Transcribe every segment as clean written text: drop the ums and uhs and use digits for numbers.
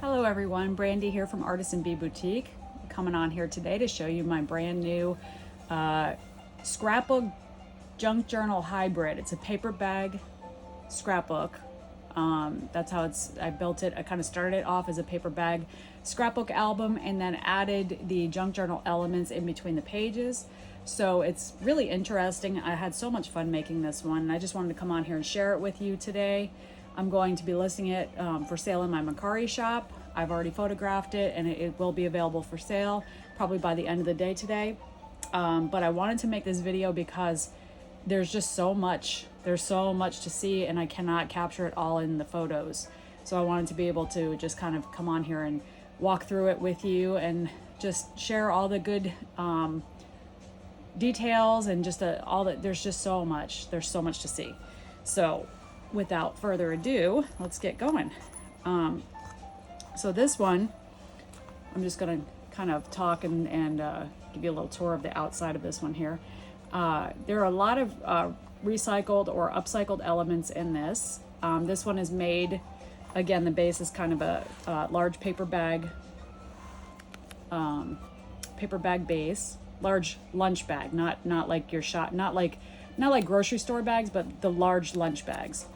Hello everyone, Brandi here from Artisan Bee Boutique. Coming on here today to show you my brand new scrapbook junk journal hybrid. It's a paper bag scrapbook. That's how I built it. I kind of started it off as a paper bag scrapbook album and then added the junk journal elements in between the pages. So it's really interesting. I had so much fun making this one. I just wanted to come on here and share it with you today. I'm going to be listing it for sale in my Mercari shop. I've already photographed it and it will be available for sale probably by the end of the day today. But I wanted to make this video because there's just so much. There's so much to see and I cannot capture it all in the photos. So I wanted to be able to just kind of come on here and walk through it with you and just share all the good details and just all that. There's just so much. There's so much to see. So without further ado, let's get going. So this one, I'm just going to kind of talk and give you a little tour of the outside of this one here. There are a lot of recycled or upcycled elements in this. This one is made, again, the base is kind of a large paper bag base, large lunch bag, not like your shop, not like grocery store bags, but the large lunch bags,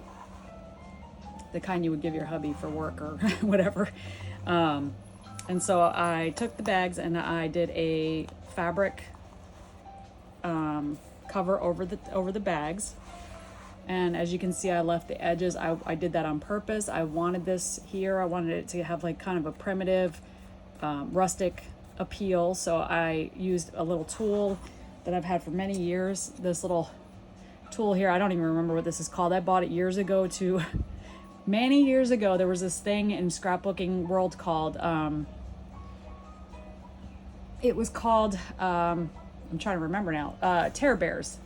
the kind you would give your hubby for work or whatever. And so I took the bags and I did a fabric cover over the bags. And as you can see, I left the edges. I did that on purpose. I wanted this here. I wanted it to have like kind of a primitive, rustic appeal. So I used a little tool that I've had for many years. This little tool here, I don't even remember what this is called. I bought it years ago many years ago. There was this thing in scrapbooking world called, it was called, I'm trying to remember now, Tear Bears.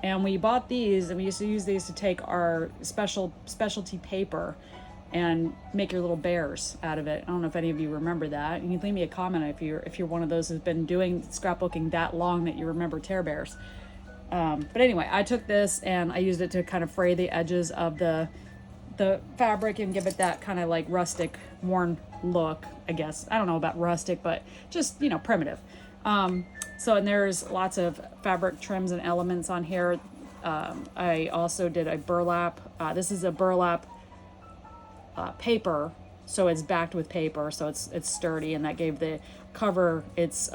And we bought these and we used to use these to take our specialty paper and make your little bears out of it. I don't know if any of you remember that. You can leave me a comment if you're one of those who's been doing scrapbooking that long that you remember Tear Bears. But anyway, I took this and I used it to kind of fray the edges of the fabric and give it that kind of like rustic, worn look, I guess. I don't know about rustic, but just, primitive. So, and there's lots of fabric trims and elements on here. I also did a burlap. This is a burlap paper, so it's backed with paper, so it's sturdy, and that gave the cover its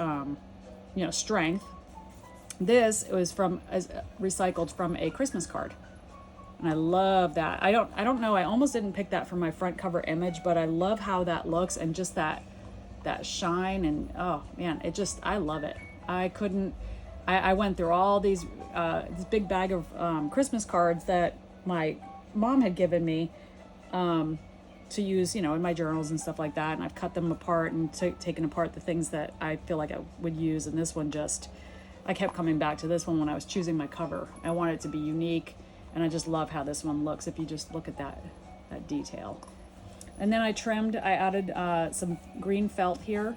strength. This was recycled from a Christmas card, and I love that. I don't know. I almost didn't pick that for my front cover image, but I love how that looks and just that shine, and oh man, I love it. I went through all this big bag of Christmas cards that my mom had given me to use, in my journals and stuff like that. And I've cut them apart and taken apart the things that I feel like I would use. And this one I kept coming back to this one when I was choosing my cover. I wanted it to be unique, and I just love how this one looks if you just look at that detail. And then I added some green felt here.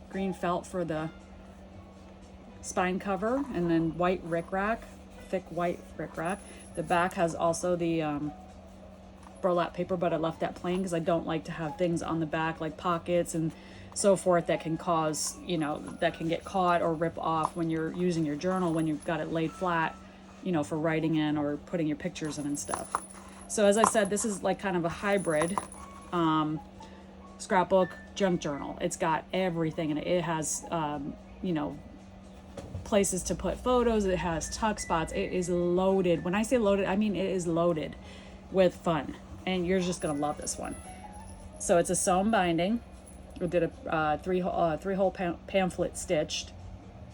Green felt for the spine cover, and then white rickrack, thick white rickrack. The back has also the burlap paper, but I left that plain because I don't like to have things on the back like pockets and so forth that can cause, that can get caught or rip off when you're using your journal, when you've got it laid flat, for writing in or putting your pictures in and stuff. So as I said, this is like kind of a hybrid scrapbook junk journal. It's got everything in it. It has, places to put photos. It has tuck spots. It is loaded. When I say loaded, I mean it is loaded with fun. And you're just going to love this one. So it's a sewn binding. I did a three-hole pamphlet stitched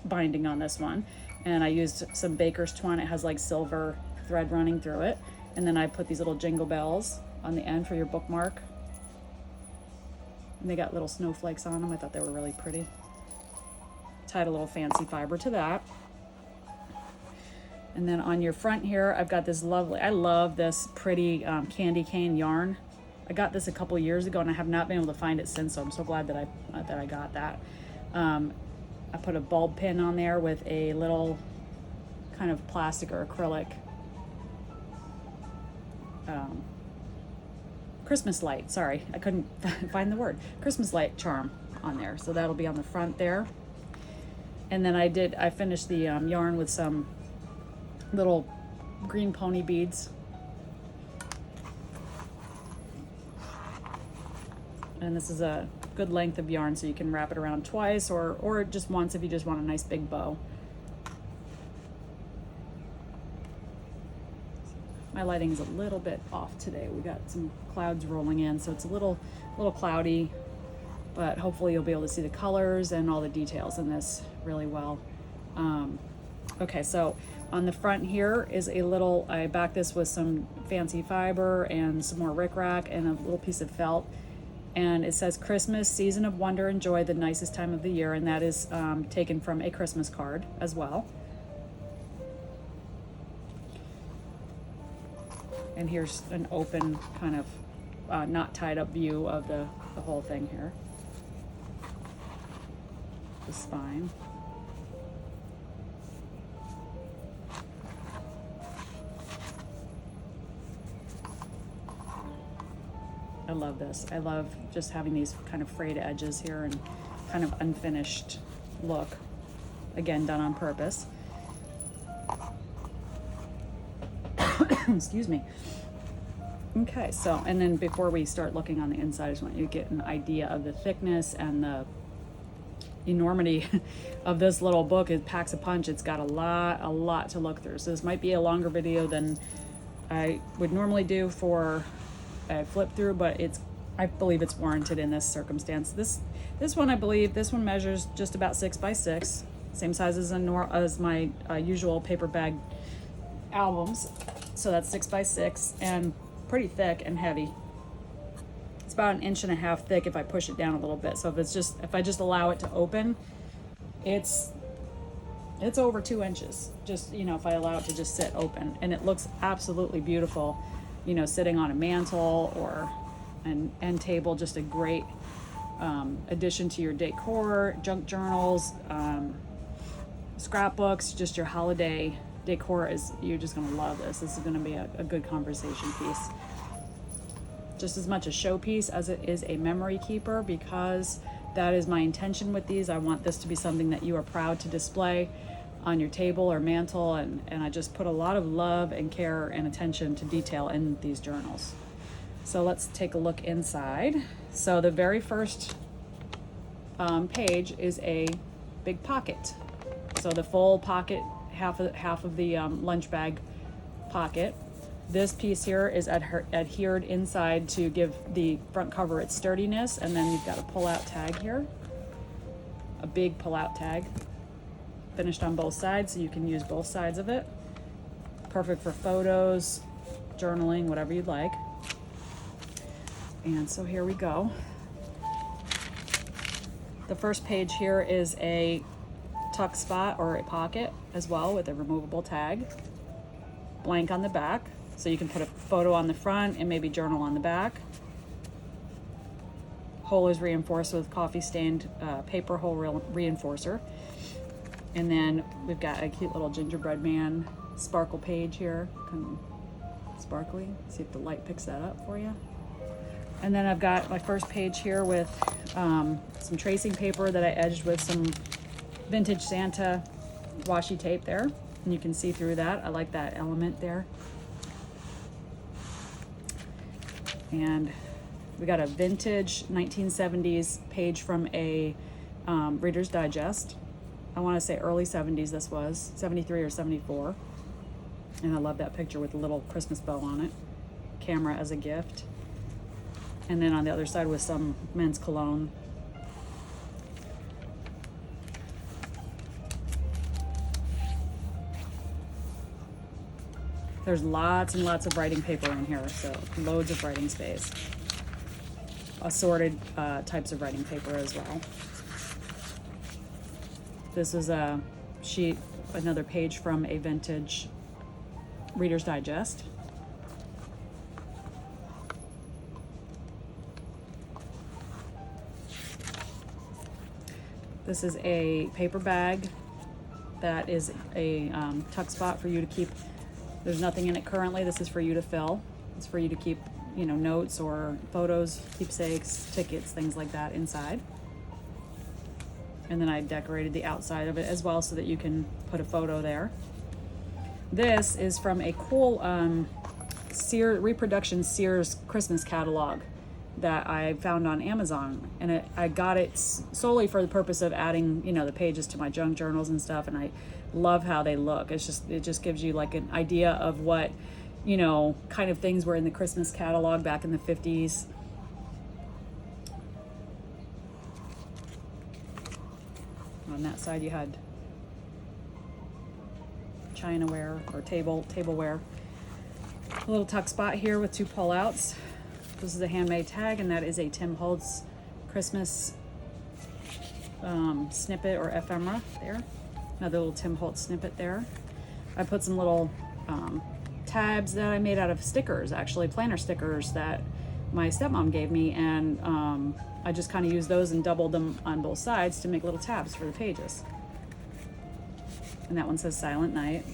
binding on this one. And I used some baker's twine. It has like silver thread running through it. And then I put these little jingle bells on the end for your bookmark. And they got little snowflakes on them. I thought they were really pretty. Tied a little fancy fiber to that. And then on your front here, I've got this I love this pretty candy cane yarn. I got this a couple years ago and I have not been able to find it since, so I'm so glad that I got that. I put a bulb pin on there with a little kind of plastic or acrylic Christmas light. Sorry, I couldn't find the word. Christmas light charm on there. So that'll be on the front there. And then I finished the yarn with some little green pony beads. And this is a good length of yarn, so you can wrap it around twice or just once if you just want a nice big bow. My lighting is a little bit off today. We got some clouds rolling in, so it's a little cloudy, but hopefully you'll be able to see the colors and all the details in this really well. Okay, so on the front here is I backed this with some fancy fiber and some more rickrack and a little piece of felt. And it says Christmas, season of wonder and joy, the nicest time of the year. And that is taken from a Christmas card as well. And here's an open kind of not tied up view of the whole thing here. The spine. I love this. I love just having these kind of frayed edges here and kind of unfinished look. Again, done on purpose. Excuse me. Okay, so, and then before we start looking on the inside, I just want you to get an idea of the thickness and the enormity of this little book. It packs a punch. It's got a lot to look through. So this might be a longer video than I would normally do for a flip through, but I believe it's warranted in this circumstance. This one, I believe, this one measures just about 6 by 6, same size as my usual paper bag albums. So that's 6 by 6 and pretty thick and heavy. It's about 1.5 inches thick if I push it down a little bit. So if I just allow it to open, it's over 2 inches. Just, if I allow it to just sit open, and it looks absolutely beautiful, sitting on a mantle or an end table. Just a great addition to your decor, junk journals, scrapbooks, just your holiday decor. You're just going to love this. This is going to be a good conversation piece. Just as much a showpiece as it is a memory keeper, because that is my intention with these. I want this to be something that you are proud to display on your table or mantle, and I just put a lot of love and care and attention to detail in these journals. So let's take a look inside. So the very first page is a big pocket. So the full pocket, half of the lunch bag pocket. This piece here is adhered inside to give the front cover its sturdiness, and then you've got a pull-out tag here, a big pull-out tag, finished on both sides, so you can use both sides of it. Perfect for photos, journaling, whatever you'd like. And so here we go. The first page here is a tuck spot or a pocket as well, with a removable tag. Blank on the back, so you can put a photo on the front and maybe journal on the back. Hole is reinforced with coffee stained paper hole reinforcer. And then we've got a cute little gingerbread man sparkle page here, kind of sparkly. See if the light picks that up for you. And then I've got my first page here with some tracing paper that I edged with some vintage Santa washi tape there. And you can see through that. I like that element there. And we got a vintage 1970s page from a Reader's Digest. I want to say early 70s this was, 73 or 74. And I love that picture with a little Christmas bow on it. Camera as a gift. And then on the other side was some men's cologne. There's lots and lots of writing paper in here, so loads of writing space. Assorted types of writing paper as well. This is a sheet, another page from a vintage Reader's Digest. This is a paper bag that is a tuck spot for you to keep. There's nothing in it currently. This is for you to fill. It's for you to keep you know, notes or photos, keepsakes, tickets, things like that inside. And then I decorated the outside of it as well so that you can put a photo there. This is from a cool reproduction Sears Christmas catalog that I found on Amazon, and I got it solely for the purpose of adding, you know, the pages to my junk journals and stuff, and I love how they look. It just gives you like an idea of what, you know, kind of things were in the Christmas catalog back in the 50s. On that side you had chinaware or tableware. A little tuck spot here with 2 pull-outs. This is a handmade tag, and that is a Tim Holtz Christmas snippet or ephemera there. Another little Tim Holtz snippet there. I put some little tabs that I made out of stickers, actually planner stickers that my stepmom gave me, and I just kind of used those and doubled them on both sides to make little tabs for the pages. And that one says Silent Night,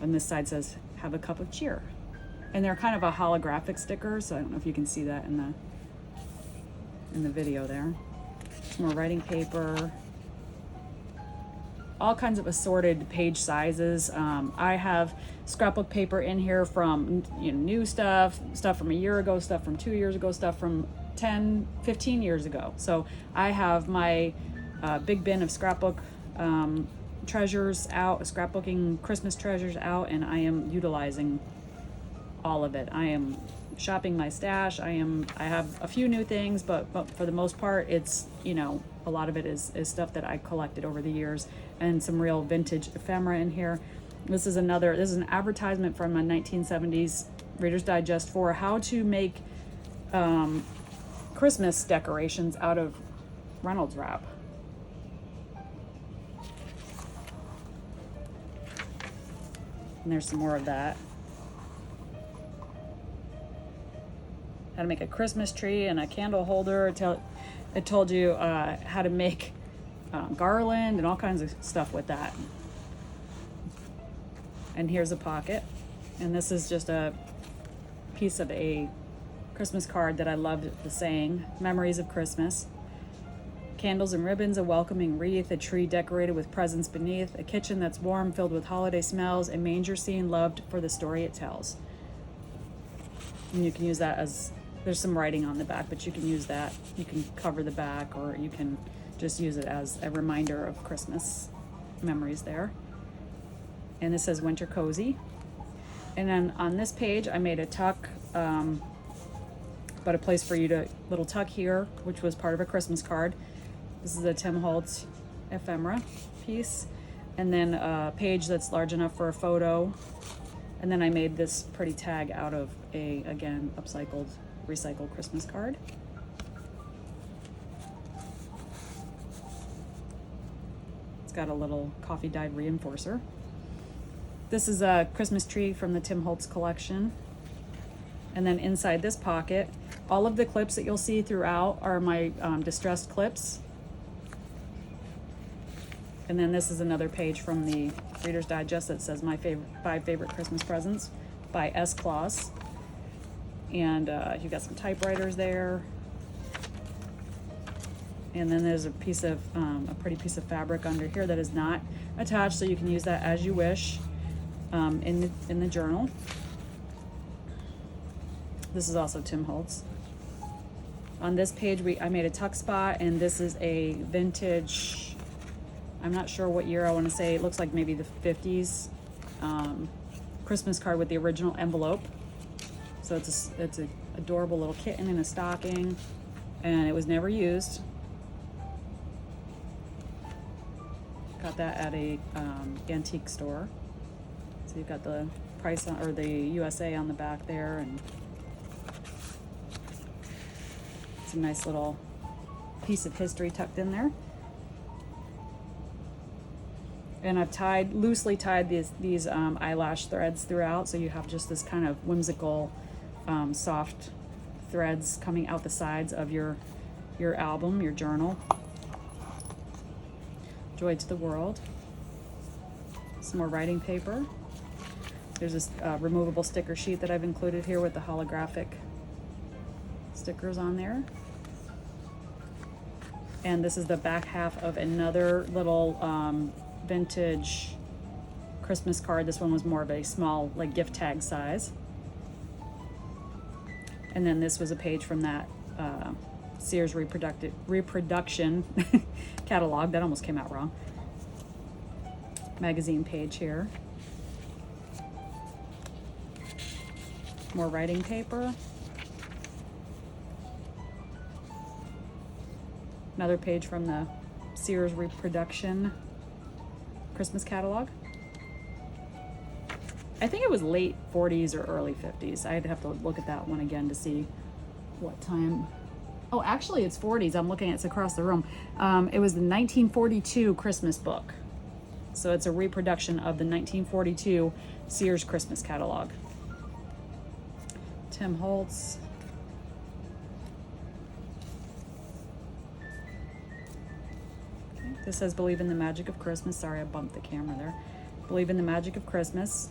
and this side says Have a Cup of Cheer. And they're kind of a holographic sticker, so I don't know if you can see that in the video there. Some more writing paper. All kinds of assorted page sizes. I have scrapbook paper in here from, you know, new stuff from a year ago, stuff from 2 years ago, stuff from 10, 15 years ago. So I have my big bin of scrapbook treasures out, scrapbooking Christmas treasures out, and I am utilizing all of it. I am shopping my stash. I have a few new things, but for the most part, it's, you know, a lot of it is stuff that I collected over the years, and some real vintage ephemera in here. This is an advertisement from a 1970s Reader's Digest for how to make Christmas decorations out of Reynolds wrap. And there's some more of that. How to make a Christmas tree and a candle holder. It told you how to make garland and all kinds of stuff with that. And here's a pocket. And this is just a piece of a Christmas card that I loved the saying, Memories of Christmas. Candles and ribbons, a welcoming wreath, a tree decorated with presents beneath, a kitchen that's warm, filled with holiday smells, a manger scene loved for the story it tells. And you can use that as, there's some writing on the back, but you can use that. You can cover the back, or you can just use it as a reminder of Christmas memories there. And this says Winter Cozy. And then on this page, I made a tuck, but a place for you to, little tuck here, which was part of a Christmas card. This is a Tim Holtz ephemera piece. And then a page that's large enough for a photo. And then I made this pretty tag out of a, again, recycled Christmas card. It's got a little coffee dyed reinforcer. This is a Christmas tree from the Tim Holtz collection. And then inside this pocket, all of the clips that you'll see throughout are my distressed clips. And then this is another page from the Reader's Digest that says my 5 favorite Christmas presents by S. Claus. And you got some typewriters there. And then there's a piece of a pretty piece of fabric under here that is not attached, so you can use that as you wish in the journal. This is also Tim Holtz. On this page, I made a tuck spot, and this is a vintage, I'm not sure what year I want to say, it looks like maybe the 50s Christmas card with the original envelope. So it's a adorable little kitten in a stocking, and it was never used. Got that at a antique store. So you've got the price on, or the USA on the back there, and it's a nice little piece of history tucked in there. And I've loosely tied these eyelash threads throughout, so you have just this kind of whimsical, soft threads coming out the sides of your album, your journal. Joy to the World. Some more writing paper. There's this removable sticker sheet that I've included here with the holographic stickers on there. And this is the back half of another little vintage Christmas card. This one was more of a small, like, gift tag size. And then this was a page from that Sears reproduction catalog. That almost came out wrong. Magazine page here. More writing paper. Another page from the Sears reproduction Christmas catalog. I think it was late 40s or early 50s. I'd have to look at that one again to see what time. Oh, actually it's 40s. I'm looking at it across the room. It was the 1942 Christmas book. So it's a reproduction of the 1942 Sears Christmas catalog. Tim Holtz. Okay. This says Believe in the Magic of Christmas. Sorry, I bumped the camera there. Believe in the Magic of Christmas.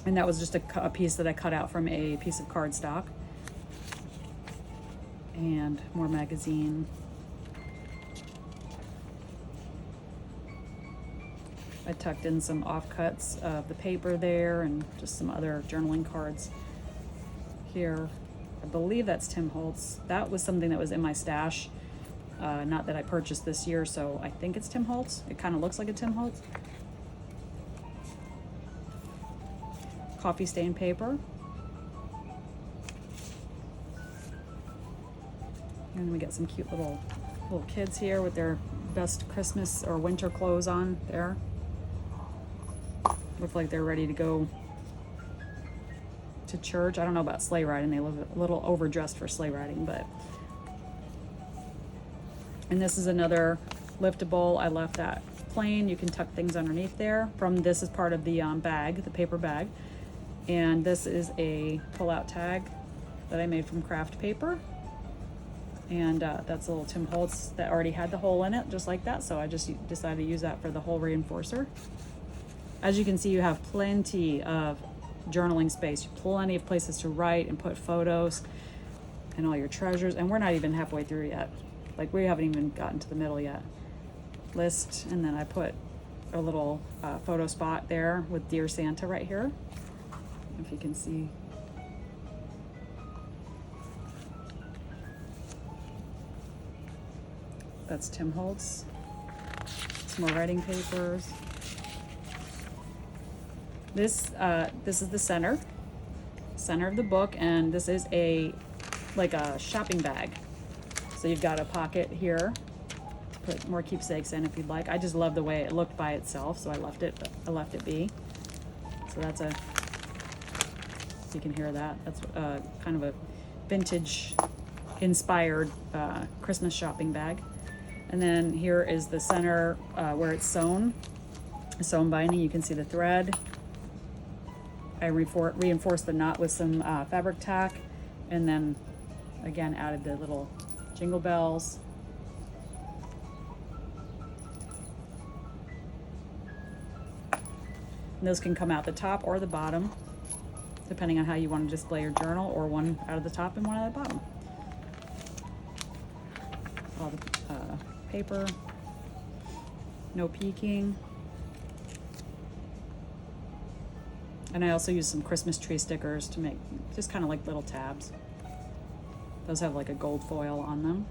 And that was just a piece that I cut out from a piece of cardstock. And more magazine. I tucked in some offcuts of the paper there and just some other journaling cards here. I believe that's Tim Holtz. That was something that was in my stash, not that I purchased this year, so I think it's Tim Holtz. It kind of looks like a Tim Holtz. Coffee stain paper. And then we got some cute little kids here with their best Christmas or winter clothes on there. Look like they're ready to go to church. I don't know about sleigh riding. They look a little overdressed for sleigh riding, but. And this is another liftable. I left that plain. You can tuck things underneath there. This is part of the bag, the paper bag. And this is a pull-out tag that I made from craft paper. And that's a little Tim Holtz that already had the hole in it, just like that. So I just decided to use that for the hole reinforcer. As you can see, you have plenty of journaling space, plenty of places to write and put photos and all your treasures. And we're not even halfway through yet. Like, we haven't even gotten to the middle yet. List, and then I put a little photo spot there with Dear Santa right here. If you can see. That's Tim Holtz. Some more writing papers. This is the center of the book, and this is like a shopping bag. So you've got a pocket here to put more keepsakes in if you'd like. I just love the way it looked by itself, so I left it be. So that's you can hear that. That's kind of a vintage inspired Christmas shopping bag. And then here is the center where it's sewn binding. You can see the thread. I reinforced the knot with some fabric tack, and then again added the little jingle bells. And those can come out the top or the bottom, depending on how you want to display your journal, or one out of the top and one out of the bottom. All the paper, no peeking. And I also use some Christmas tree stickers to make just kind of like little tabs. Those have like a gold foil on them.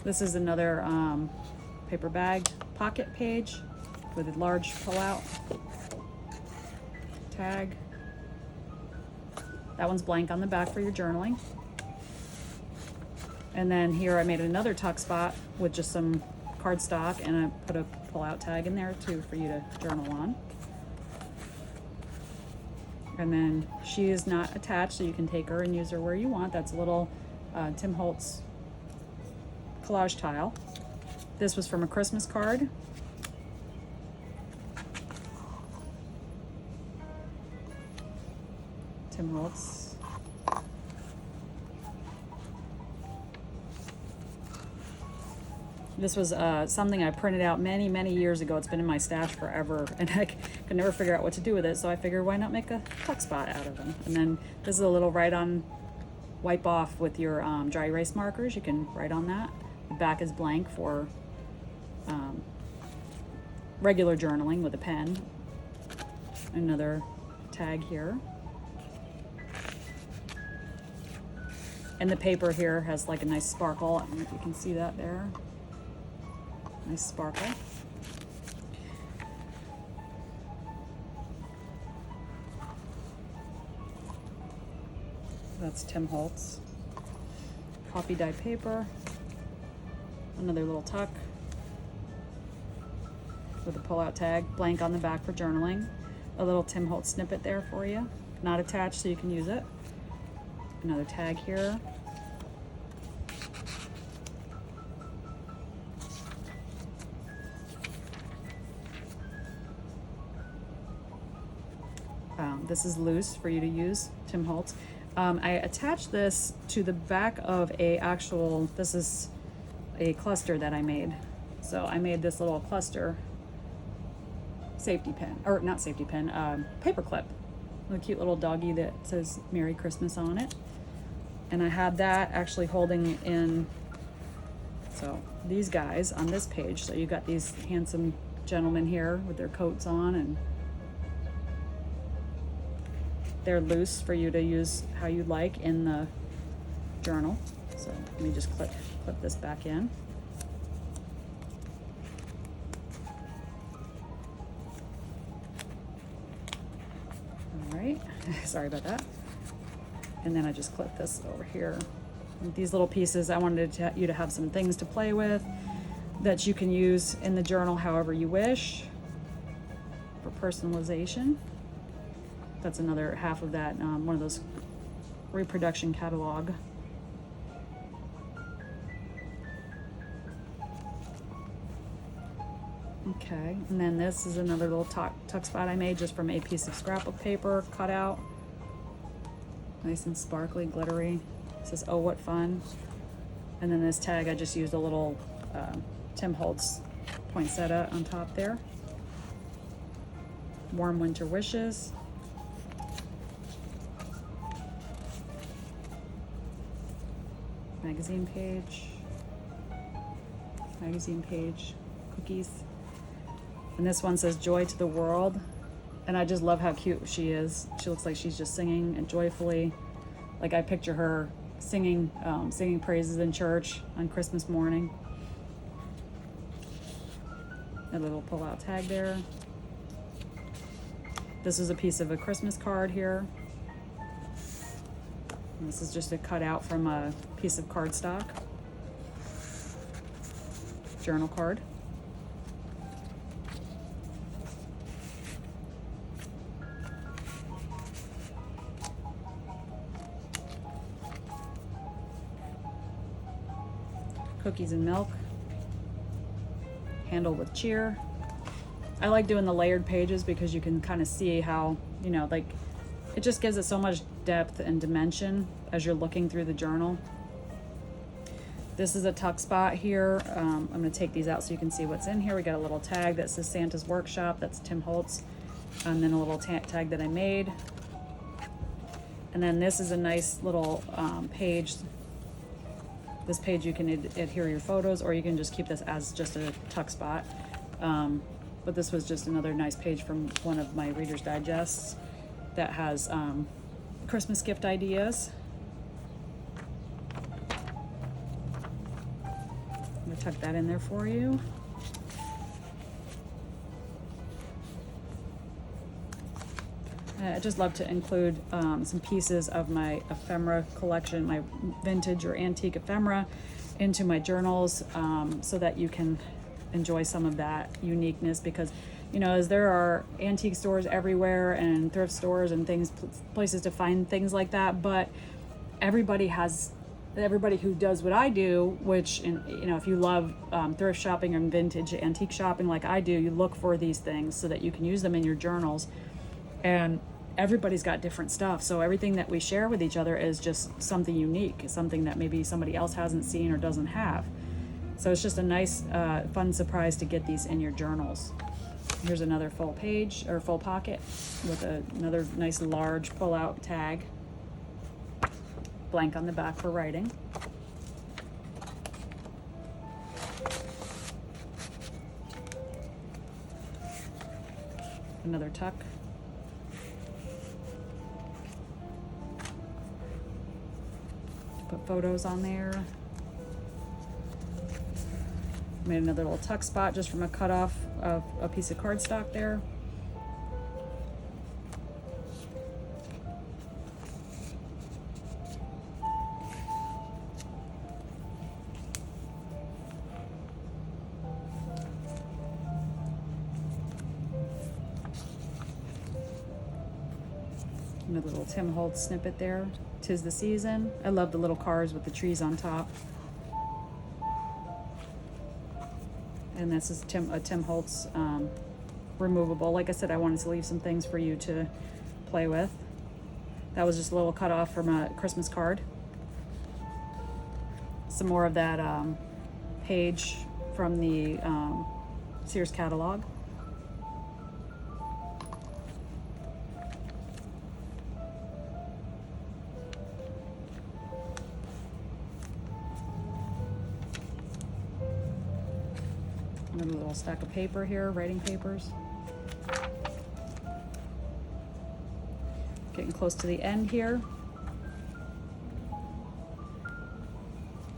This is another paper bag pocket page with a large pull-out tag. That one's blank on the back for your journaling. And then here I made another tuck spot with just some cardstock, and I put a pull-out tag in there too for you to journal on. And then she is not attached, so you can take her and use her where you want. That's a little Tim Holtz collage tile. This was from a Christmas card. Tim Holtz. This was something I printed out many years ago. It's been in my stash forever, and I could never figure out what to do with it. So I figured, why not make a tuck spot out of them? And then this is a little write-on, wipe off with your dry erase markers. You can write on that. The back is blank for regular journaling with a pen. Another tag here. And the paper here has like a nice sparkle. I don't know if you can see that there. Nice sparkle. That's Tim Holtz. Coffee dye paper. Another little tuck with a pull-out tag. Blank on the back for journaling. A little Tim Holtz snippet there for you. Not attached, so you can use it. Another tag here. This is loose for you to use, Tim Holtz. I attached this to the back of this is a cluster that I made. So I made this little cluster safety pin, or not safety pin, paper clip. A cute little doggy that says Merry Christmas on it. And I had that actually holding in, so these guys on this page. So you got these handsome gentlemen here with their coats on, and they're loose for you to use how you like in the journal. So let me just clip this back in. All right, sorry about that. And then I just clip this over here. With these little pieces, I wanted you to have some things to play with that you can use in the journal however you wish for personalization. That's another half of that, one of those reproduction catalog. Okay, and then this is another little tuck spot I made just from a piece of scrapbook paper cut out. Nice and sparkly, glittery. It says, "Oh, what fun." And then this tag, I just used a little Tim Holtz poinsettia on top there. Warm winter wishes. Magazine page, cookies. And this one says joy to the world. And I just love how cute she is. She looks like she's just singing and joyfully. Like I picture her singing praises in church on Christmas morning. A little pull-out tag there. This is a piece of a Christmas card here. And this is just a cutout from a piece of cardstock. Journal card. Cookies and milk. Handle with cheer. I like doing the layered pages because you can kind of see how, like it just gives it so much depth and dimension as you're looking through the journal. This is a tuck spot here. I'm going to take these out so you can see what's in here. We got a little tag that says Santa's Workshop. That's Tim Holtz. And then a little tag that I made. And then this is a nice little page. This page you can adhere your photos, or you can just keep this as just a tuck spot. But this was just another nice page from one of my Reader's Digests that has Christmas gift ideas. I'm gonna tuck that in there for you. I just love to include some pieces of my ephemera collection, my vintage or antique ephemera, into my journals so that you can enjoy some of that uniqueness, because as there are antique stores everywhere and thrift stores and places to find things like that, but everybody who does what I do, which if you love thrift shopping and vintage antique shopping like I do, you look for these things so that you can use them in your journals. And everybody's got different stuff, so everything that we share with each other is just something unique, something that maybe somebody else hasn't seen or doesn't have. So it's just a nice, fun surprise to get these in your journals. Here's another full page or full pocket with another nice large pull-out tag. Blank on the back for writing. Another tuck. Put photos on there. Made another little tuck spot just from a cut off of a piece of cardstock there. Another little Tim Holtz snippet there. 'Tis the season. I love the little cars with the trees on top. And this is a Tim Holtz removable. Like I said, I wanted to leave some things for you to play with. That was just a little cut off from a Christmas card. Some more of that page from the Sears catalog. Another little stack of paper here, writing papers. Getting close to the end here.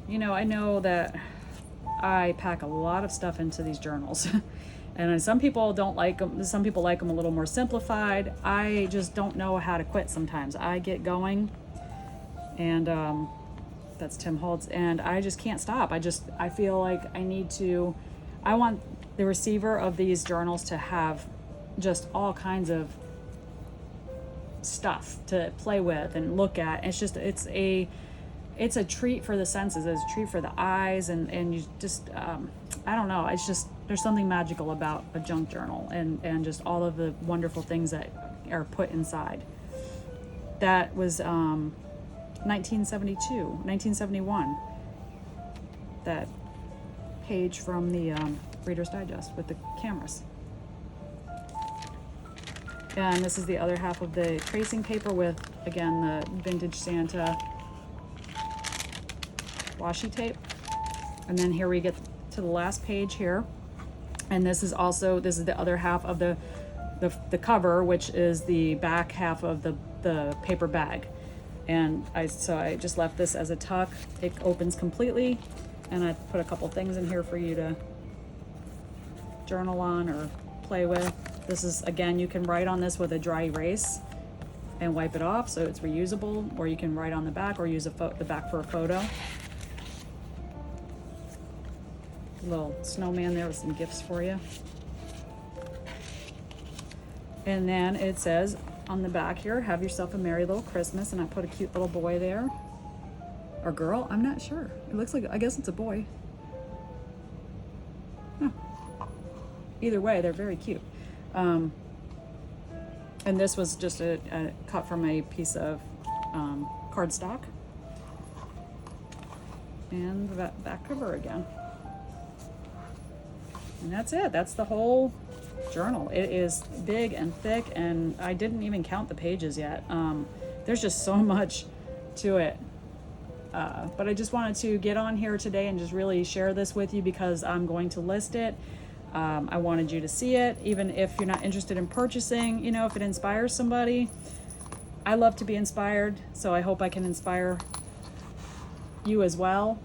You know, I know that I pack a lot of stuff into these journals. And some people don't like them. Some people like them a little more simplified. I just don't know how to quit sometimes. I get going, and that's Tim Holtz, and I just can't stop. I feel like I want the receiver of these journals to have just all kinds of stuff to play with and look at. It's a treat for the senses. It's a treat for the eyes, and you just I don't know. It's just, there's something magical about a junk journal and just all of the wonderful things that are put inside. That was 1971. That page from the Reader's Digest with the cameras. And this is the other half of the tracing paper with, again, the vintage Santa washi tape. And then here we get to the last page here. And this is the other half of the cover, which is the back half of the paper bag. And I just left this as a tuck. It opens completely, and I put a couple things in here for you to journal on or play with. This is, again, you can write on this with a dry erase and wipe it off, so it's reusable, or you can write on the back or use the back for a photo. A little snowman there with some gifts for you. And then it says on the back here, have yourself a merry little Christmas, and I put a cute little boy there. Or girl, I'm not sure. It looks like, I guess it's a boy. Huh. Either way, they're very cute. And this was just a cut from a piece of cardstock. And the back cover again. And that's it. That's the whole journal. It is big and thick, and I didn't even count the pages yet. There's just so much to it. But I just wanted to get on here today and just really share this with you because I'm going to list it. I wanted you to see it, even if you're not interested in purchasing, if it inspires somebody. I love to be inspired, so I hope I can inspire you as well.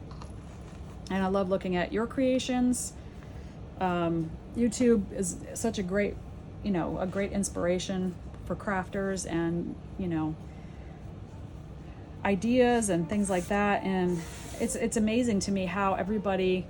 And I love looking at your creations. YouTube is such a great, a great inspiration for crafters and, ideas and things like that. And it's amazing to me how everybody,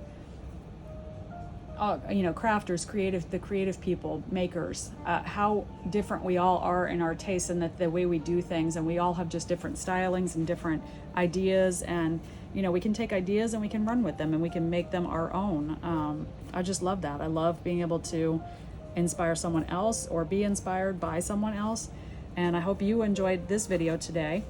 crafters, the creative people, makers, how different we all are in our tastes and the way we do things. And we all have just different stylings and different ideas. And, we can take ideas and we can run with them and we can make them our own. I just love that. I love being able to inspire someone else or be inspired by someone else. And I hope you enjoyed this video today.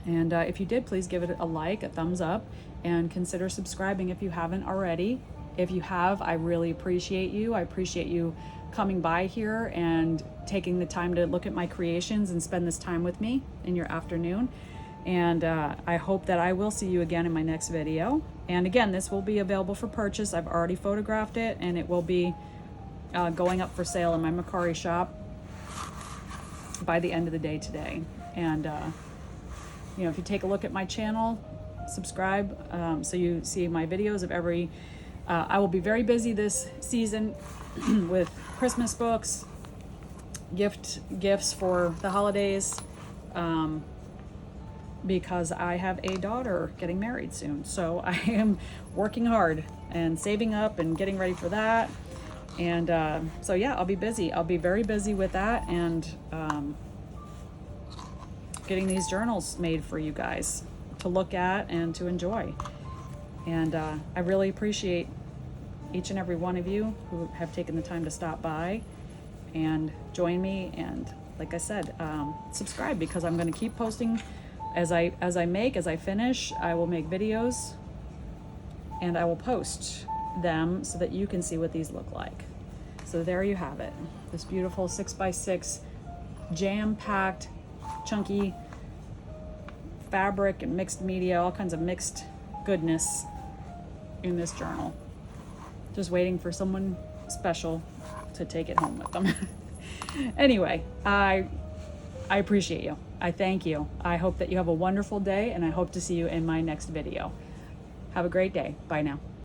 And if you did, please give it a like, a thumbs up, and consider subscribing if you haven't already. If you have, I really appreciate you. I appreciate you coming by here and taking the time to look at my creations and spend this time with me in your afternoon. And I hope that I will see you again in my next video. And again, this will be available for purchase. I've already photographed it, and it will be going up for sale in my Mercari shop by the end of the day today. And you know, if you take a look at my channel, subscribe so you see my videos of every I will be very busy this season with Christmas books, gifts for the holidays, because I have a daughter getting married soon. So I am working hard and saving up and getting ready for that. And so yeah, I'll be busy. I'll be very busy with that, and getting these journals made for you guys to look at and to enjoy. And I really appreciate each and every one of you who have taken the time to stop by and join me. And like I said, subscribe, because I'm going to keep posting as I finish. I will make videos and I will post them so that you can see what these look like. So there you have it. This beautiful 6x6 jam-packed, chunky fabric and mixed media, all kinds of mixed goodness in this journal. Just waiting for someone special to take it home with them. Anyway, I appreciate you. I thank you. I hope that you have a wonderful day, and I hope to see you in my next video. Have a great day. Bye now.